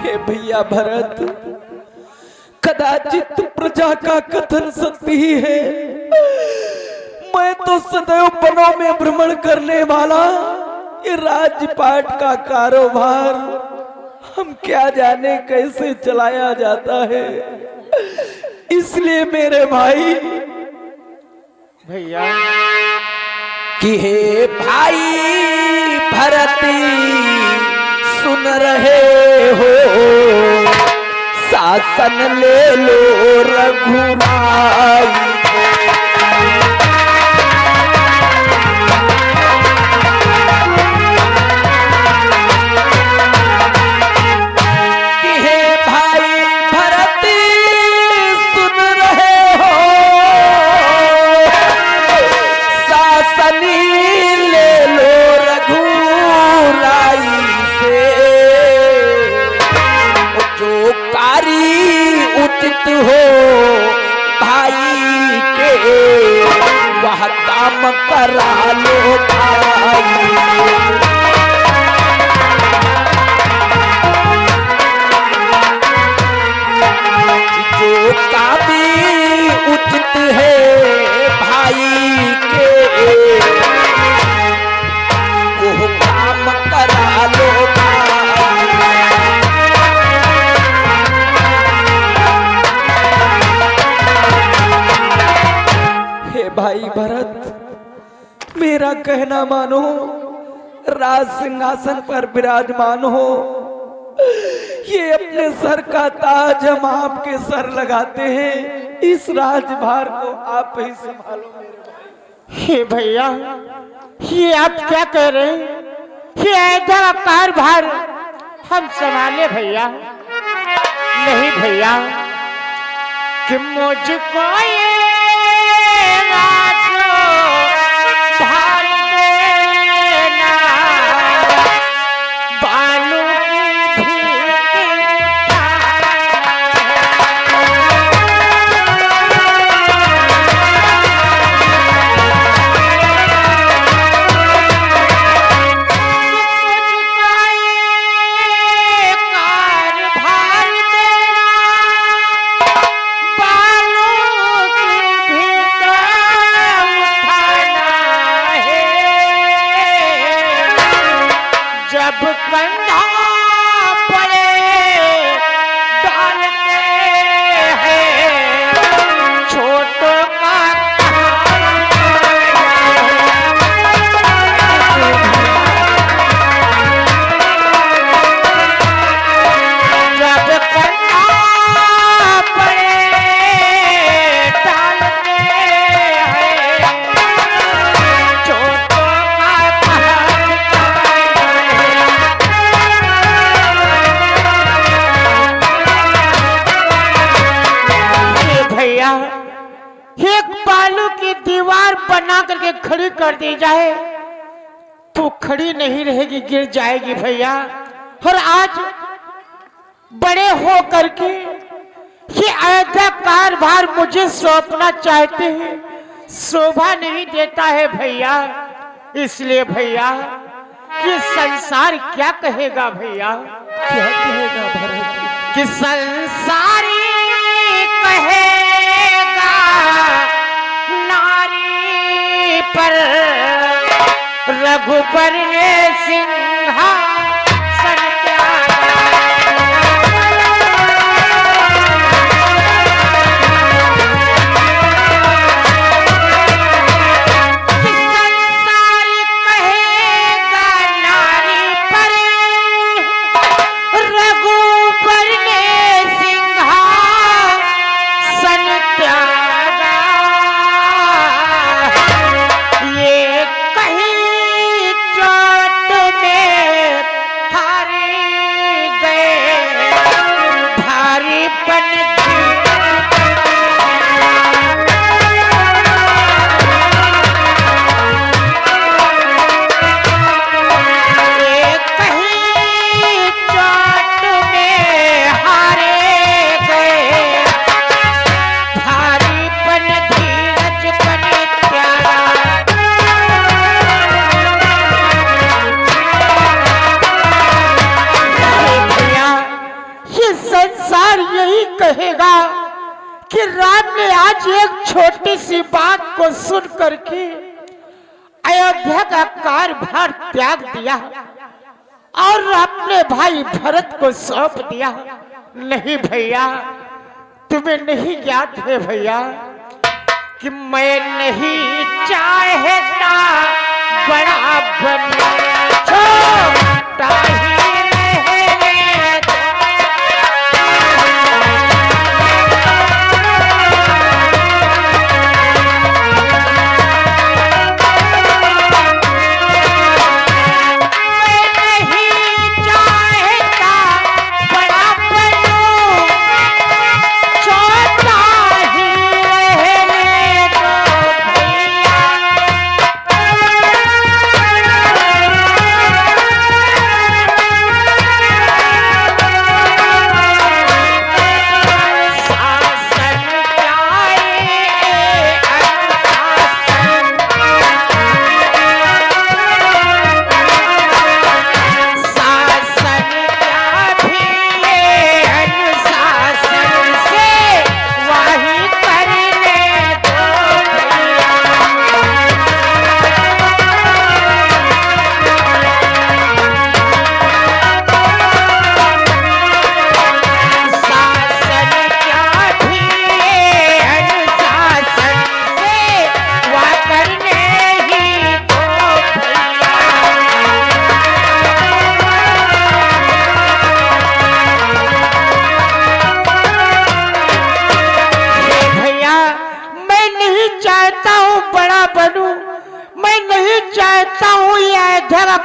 हे भैया भरत, कदाचित प्रजा का कथन सत्य ही है। मैं तो सदैव वनों में भ्रमण करने वाला, ये राजपाट का कारोबार हम क्या जाने कैसे चलाया जाता है। इसलिए मेरे भाई भैया कि हे भाई भरती सुन रहे हो, शासन ले लो रघुराई। कि हे भाई भरती सुन रहे हो, शासन ले लो रघुराई से। जो कार्य उचित हो भाई के, वह काम करा लो भाई। जो काम उचित है भाई के, वो काम करा लो भाई। हे भाई भरत, मेरा कहना मानो, राज सिंहासन पर विराजमान हो। ये अपने सर का ताज हम आपके सर लगाते हैं, इस राजभार को आप ही संभालो मेरे भाई। हे भैया, ये आप क्या कह रहे हैं? ये ऐसा कारभार हम संभाले भैया? नहीं भैया, कि मुझको ये राजो भार देना, बालू की भीख जब कंधा पड़े डालते हैं, छोटों का जब कंधा पड़े डालते हैं, छोटों भैया, एक बालू की दीवार बना करके खड़ी कर दी जाए तो खड़ी नहीं रहेगी, गिर जाएगी भैया। और आज बड़े हो करके ये ऐसा कारभार मुझे सौंपना चाहते हैं, शोभा नहीं देता है भैया। इसलिए भैया, ये संसार क्या कहेगा भैया? क्या कहेगा भरत? कि संसारी कहेगा नारी पर रघुबर ने सिंहासन त्यागा। कि संसारी कहेगा नारी पर रघुबर ने सिंहासन त्यागा। ये कहीं चोट में छोटी सी बात को सुन करके अयोध्या का कार्यभार त्याग दिया और अपने भाई भरत को सौंप दिया। नहीं भैया, तुम्हें नहीं याद है भैया कि मैं नहीं चाहता बड़ा बनना, छोटा ही रहने दो।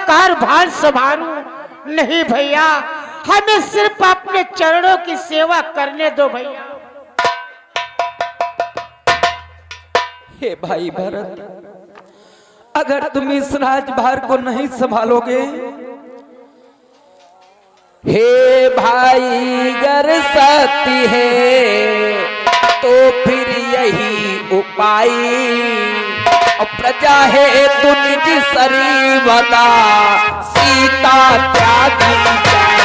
कार्यभार संभालूं। नहीं भैया, हमें सिर्फ अपने चरणों की सेवा करने दो भैया। हे भाई भरत, अगर तुम इस राजभार को नहीं संभालोगे, हे भाई गर सती है तो फिर यही उपाय, और प्रजा है तू निज सरी बता सीता त्यागी जाए।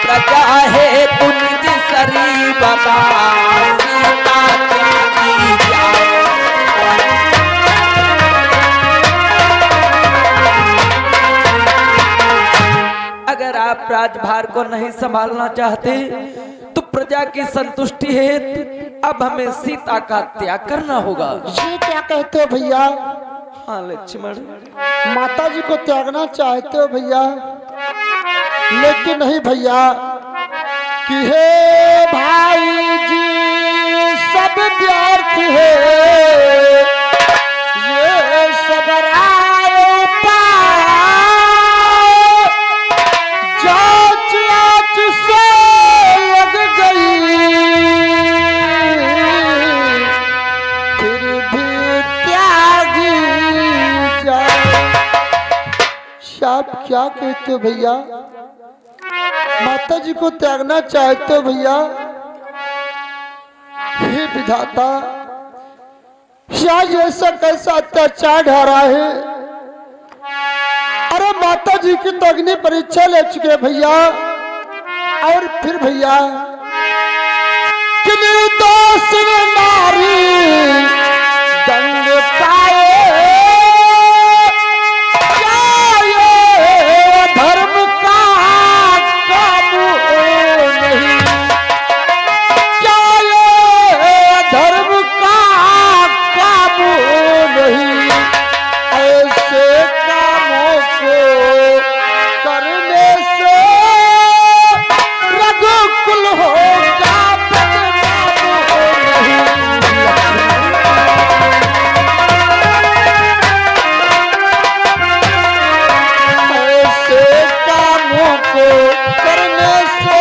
प्रजा है तू निज सरी बता सीता त्यागी जाए। अगर आप राजभार को नहीं संभालना चाहते तो प्रजा की संतुष्टि है, अब हमें सीता का त्याग करना होगा। ये क्या कहते हो भैया? हाँ लक्ष्मण, माता जी को त्यागना चाहते हो भैया, लेकिन नहीं भैया कि हे भाई जी सब व्यर्थ है, ये सब राय जांच आंच से लग गई, फिर भी त्यागी जाए। आप क्या कहते हो भैया? माता जी को त्यागना चाहते हो भैया? हे विधाता, शायद ऐसा कैसा अत्याचार ढारा है? अरे माता जी की तो अग्नि परीक्षा ले चुके भैया, और फिर भैया कि निर्दोष नारी दंड पाए, धर्म का काबू नहीं, क्या ये धर्म का काबू नहीं, ऐसे कामों को करने से रघुकुल होगा बदनाम नहीं। ऐसे कामों को करने से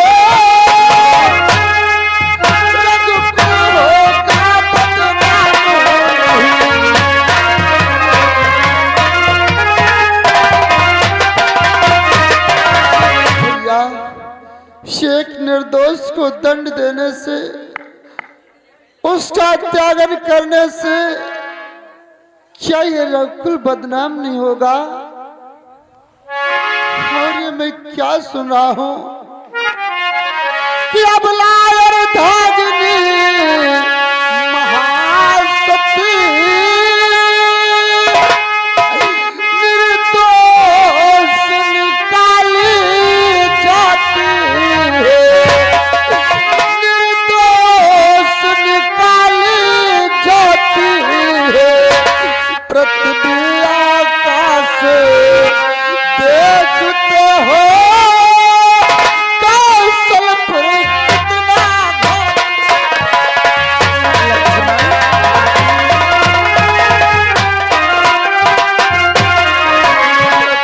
रघुकुल होगा बदनाम नहीं। भैया, शेख निर्दोष को दंड देने से, उसका त्यागन करने से क्या ये रघुकुल बदनाम नहीं होगा? और ये मैं क्या सुना हूँ कि अब लायर धागनी महासती निर्दोष निकाली जाती है, निर्दोष निकाली जाती है। पृथ्वी आकाश देखते हो कौशलपुर कितना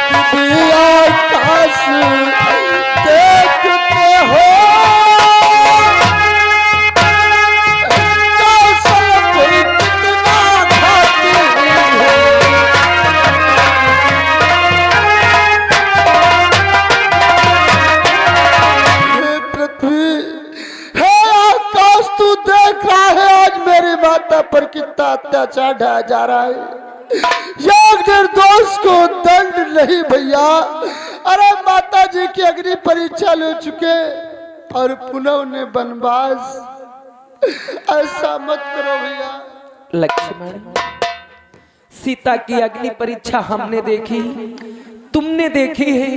पृथ्वी आकाश देखते हो कौशलपुर कितना घाटी है। पृथ्वी हे आकाश, तू देख रहा है आज मेरी माता पर कितना अत्याचार ढाया जा रहा है। एक निर्दोष को दंड नहीं भैया। अरे माता जी की अग्नि परीक्षा ले चुके और पुनः उन्हें वनवास, ऐसा मत करो भैया। लक्ष्मण, सीता की अग्नि परीक्षा हमने देखी, तुमने देखी है,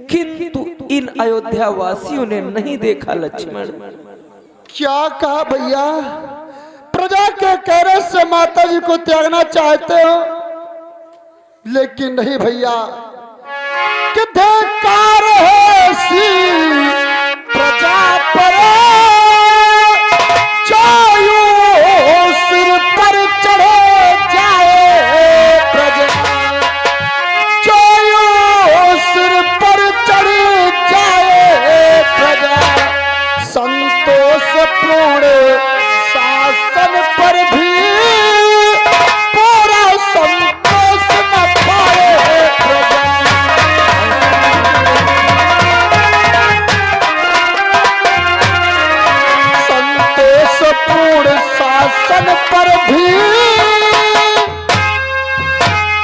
किंतु इन अयोध्या वासियों ने नहीं देखा। लक्ष्मण, क्या कहा भैया? प्रजा के कहने से माता जी को त्यागना चाहते हो, लेकिन नहीं भैया, कि धिक्कार है ऐसी प्रजा पर, चाहे सिर पर चढ़े जाए प्रजा, चाहे सिर पर चढ़े जाए प्रजा, संतोषपूर्ण शासन पर भी पूरा संतोष न पाए प्रजा। संतोषपूर्ण शासन पर भी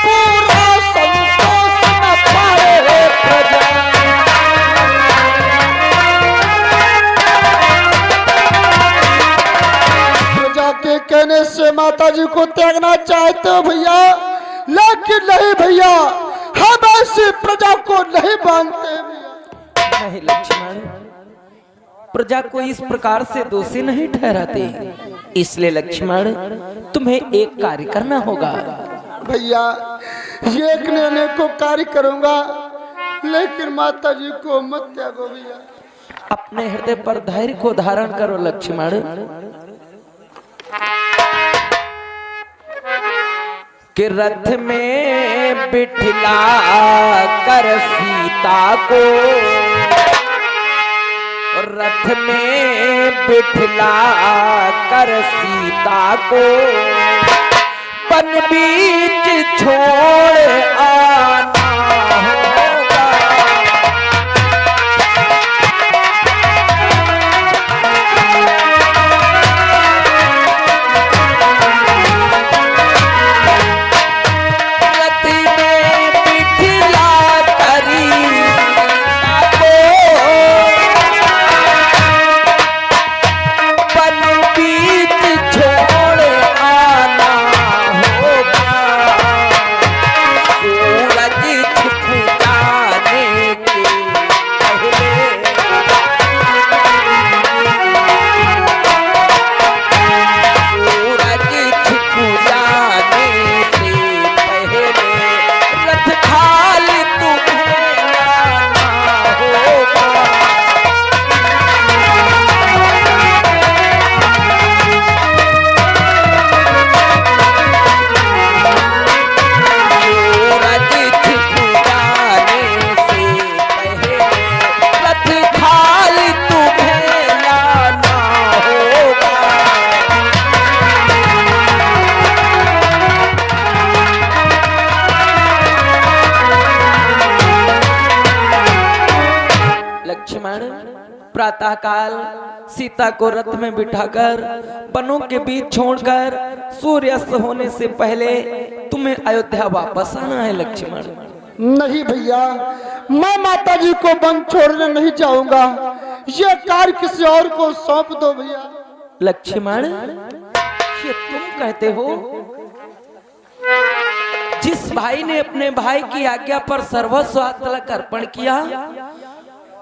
पूरा संतोष न पाए प्रजा। प्रजा के कहने से माता जी को त्यागना चाहते हो भैया, लेकिन नहीं भैया, हम ऐसी प्रजा को नहीं मानते भैया। नहीं लक्ष्मण, प्रजा को इस प्रकार से दोषी नहीं ठहराते, इसलिए लक्ष्मण तुम्हें एक कार्य करना होगा। भैया, एक ने अनेक को कार्य करूंगा, लेकिन माता जी को मत त्यागो भैया। अपने हृदय पर धैर्य को धारण करो लक्ष्मण। कि रथ में बिठला कर सीता को, रथ में बिठला कर सीता को, वन बीच छोड़ आना होगा। रथ में बिठला करी सीता को, वन बीच छोड़ आना होगा। सूरज छिप जाने के पहले, सूरज छिप जाने से पहले, रथ खाली तुम्हें लाना होगा। सूरज छिप जाने से पहले, रथ खाली तुम्हें लाना होगा। लक्ष्मण, प्रातः काल सीता को रथ में बिठाकर वनों के बीच छोड़कर सूर्यास्त होने से पहले तुम्हें अयोध्या वापस आना है लक्ष्मण। नहीं भैया, मैं माता जी को वन छोड़ने नहीं जाऊंगा। ये कार्य किसी और को सौंप दो भैया। लक्ष्मण, ये तुम कहते हो? जिस भाई ने अपने भाई की आज्ञा पर सर्वस्व तलक अर्पण किया,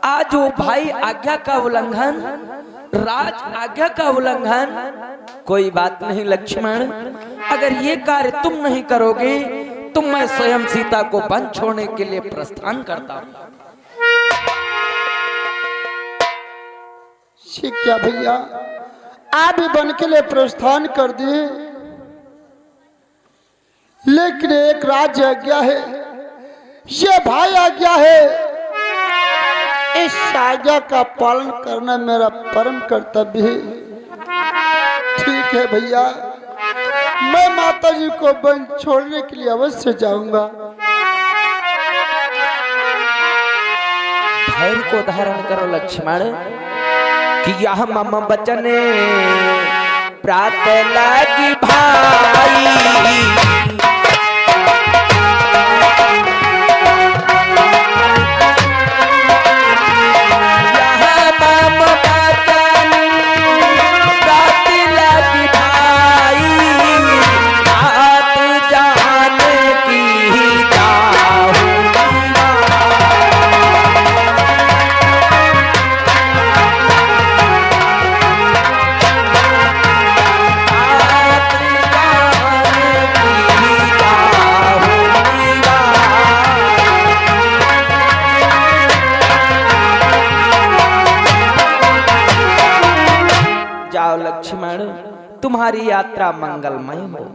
आज वो भाई आज्ञा का उल्लंघन, राज आज्ञा का उल्लंघन। कोई बात नहीं लक्ष्मण, अगर ये कार्य तुम नहीं करोगे तो मैं स्वयं सीता को वन छोड़ने के लिए प्रस्थान करता हूं। क्या भैया, आप भी वन के लिए प्रस्थान कर दिए, लेकिन एक राज्य आज्ञा है, ये भाई आज्ञा है। इस आज्ञा का पालन करना मेरा परम कर्तव्य है। ठीक है भैया, मैं माता जी को वन छोड़ने के लिए अवश्य जाऊंगा। धैर्य को धारण करो लक्ष्मण, कि यह मम बचने प्रात लागी भाई। जाओ लक्ष्मण, तुम्हारी यात्रा मंगलमय हो।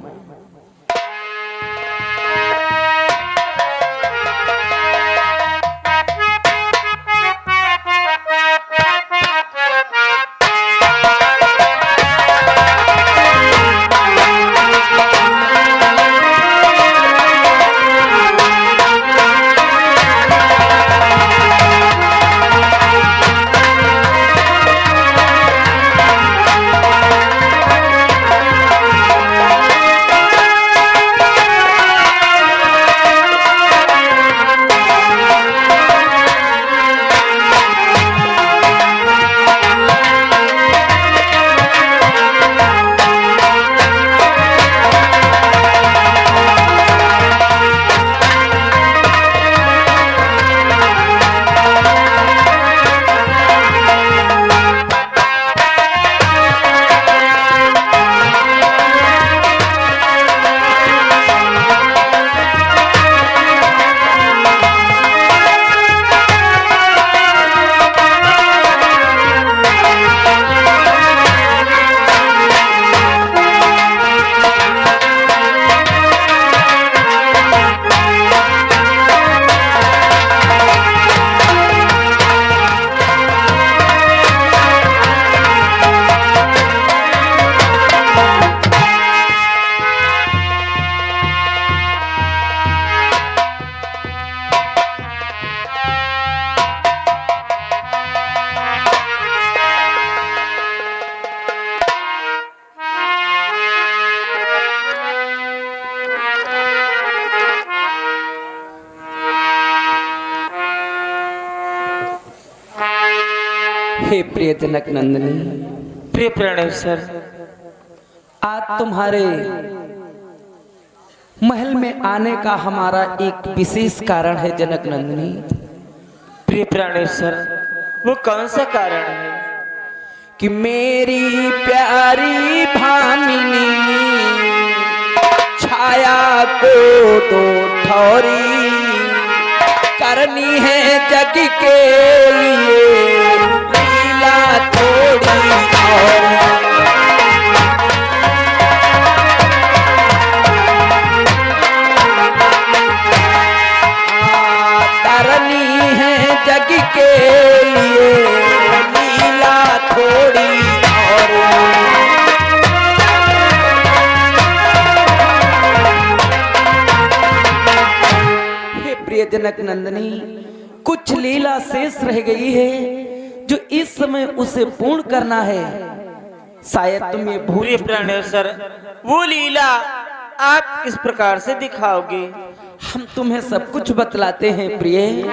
हे प्रिय जनक नंदिनी, प्रिय प्रणेश्वर, आज तुम्हारे महल में आने का हमारा एक विशेष कारण है जनक नंदिनी। प्रिय प्राणेश्वर, वो कौन सा कारण है? कि मेरी प्यारी भामिनी छाया को दो ठौरी करनी है जग के लिए लीला थोड़ी और। करनी है जग के लिए लीला थोड़ी और। हे प्रिय जनक नंदिनी, कुछ लीला शेष रह गई है जो इस समय उसे पूर्ण करना है। शायद तुम ये भूल प्रिय प्राणेश्वर, वो लीला आप किस प्रकार से दिखाओगे? हम तुम्हें सब कुछ बतलाते हैं प्रिय,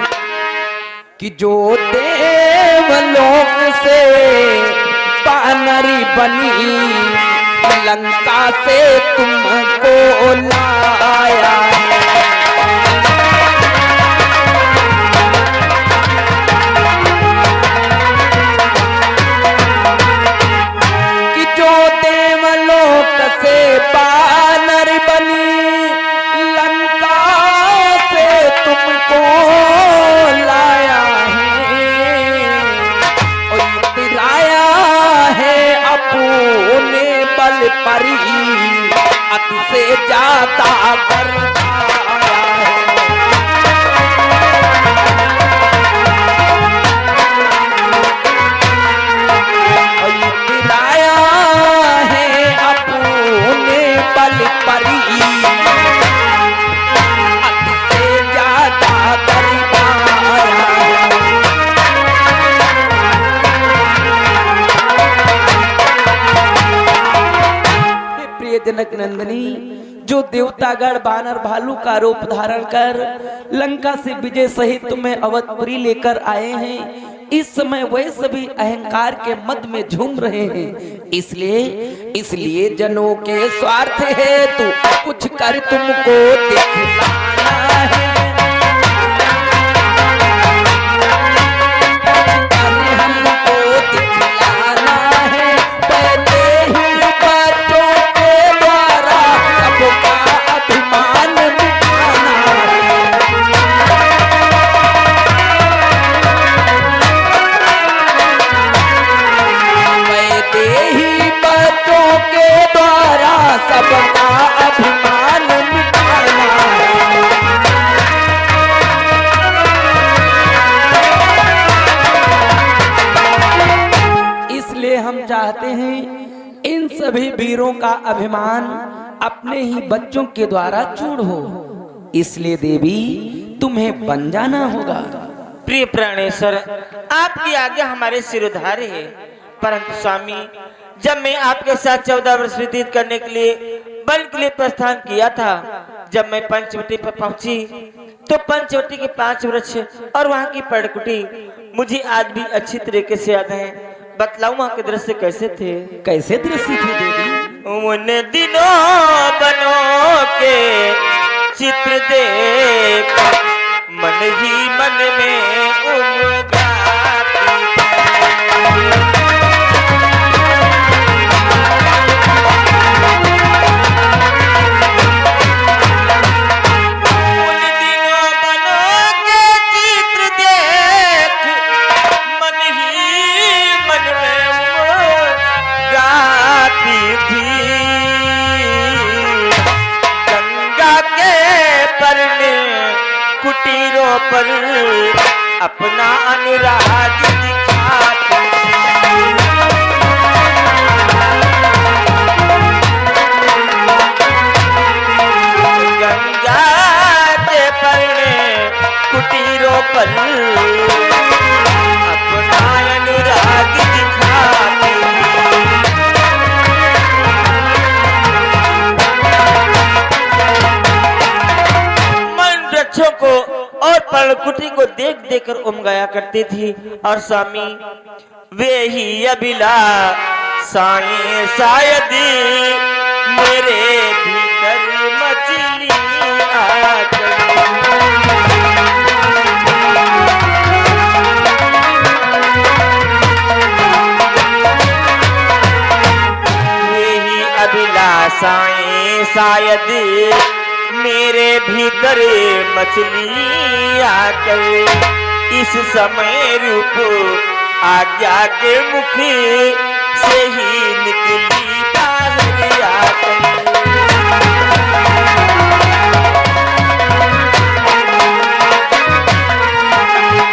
कि जो देवलोक से बानरी बनी लंका से तुमको लाया है। कि जो देवलोक से बानर बनी लंका से तुमको लाया है, और लाया है अपने बल परी अति से ज्यादा करता है। लाया है अपने बल परी अति से ज्यादा करता है। प्रिय जनक नंदिनी, जो देवतागण बानर भालू का रूप धारण कर लंका से विजय सहित तुम्हें अवधपुरी लेकर आए हैं, इस समय वह सभी अहंकार के मद में झूम रहे हैं। इसलिए जनों के स्वार्थ है तू कुछ कर तुमको दिखलाना है। हमको दिखलाना है, पहले ही बच्चों के द्वारा सबका अभिमान मिटाना है। पहले ही बच्चों के द्वारा सबका अभिमान मिटाना है। इसलिए हम चाहते हैं इन सभी वीरों का अभिमान अपने ही बच्चों के द्वारा चूर हो। इसलिए देवी तुम्हें बन जाना होगा। प्रिय प्राणेश्वर, आपकी आज्ञा हमारे सिरोधार्य है, परंतु स्वामी, जब मैं आपके साथ 14 वर्ष व्यतीत करने के लिए बल के लिए प्रस्थान किया था, जब मैं पंचवटी पर पहुंची तो पंचवटी के 5 वृक्ष और वहां की पर्णकुटी मुझे आज भी अच्छी तरीके से याद है। बतलाऊं वहां के दृश्य कैसे थे? कैसे दृश्य थे देवी? उन दिनों बनों के चित्र देख मन ही मन में उमगा। कुटीरों पर अपना अनुराग दिखाती गंगा के परने कुटीरों पर अपना अनुराग दिखाती। मन वृक्षों को और पर्णकुटी को देख देख कर उमगाया करती थी। और स्वामी, वे ही अभिलाषाएं शायद मेरे भीतर मछली वे ही अभिलाषाएं शायद मेरे भीतर मछली आकर इस समय रूप आज्ञा के मुख से ही निकली बाहर आकर।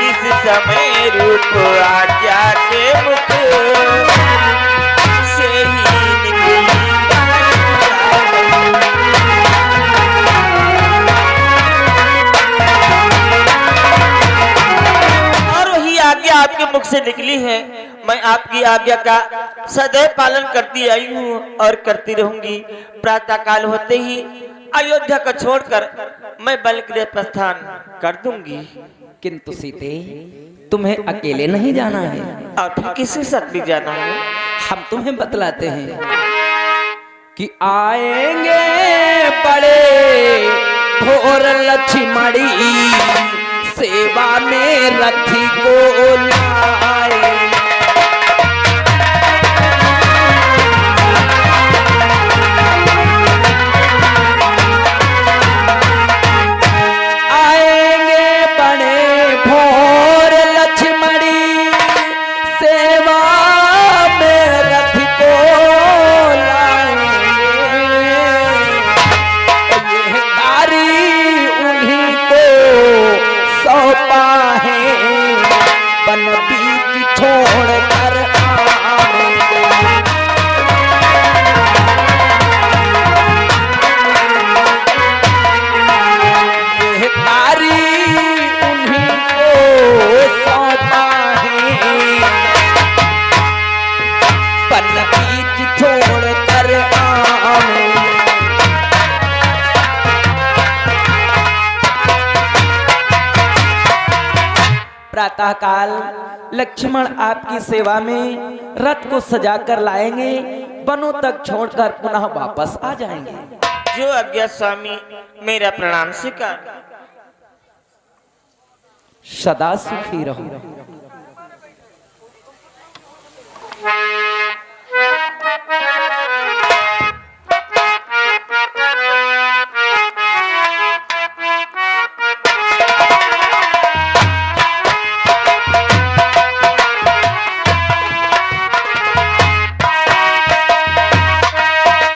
इस समय रूप आज्ञा के मुख से ही निकली आपके मुख से निकली है। मैं आपकी आज्ञा का सदैव पालन करती आई हूँ और करती रहूंगी। प्रातः काल होते ही अयोध्या को छोड़कर मैं बलगृह प्रस्थान कर दूंगी। किंतु सीते तुम्हें अकेले नहीं जाना है, और फिर किसी साथ भी जाना है? हम तुम्हें बतलाते हैं कि आएंगे बड़े भोर लक्ष्मणी सेवा में रथी को लाए। आएंगे बड़े भोर लक्ष्मणी सेवा में रथी को सौंपा है बन बीच छोड़ कर आएंगे। ये तारी उन्हीं को सौंपा है बन बीच छोड़ कर आएंगे। प्रातः काल लक्ष्मण आपकी सेवा में रथ को सजाकर लाएंगे, वनों तक छोड़कर पुनः वापस आ जाएंगे। जो आज्ञा स्वामी, मेरा प्रणाम स्वीकार। सदा सुखी रहो।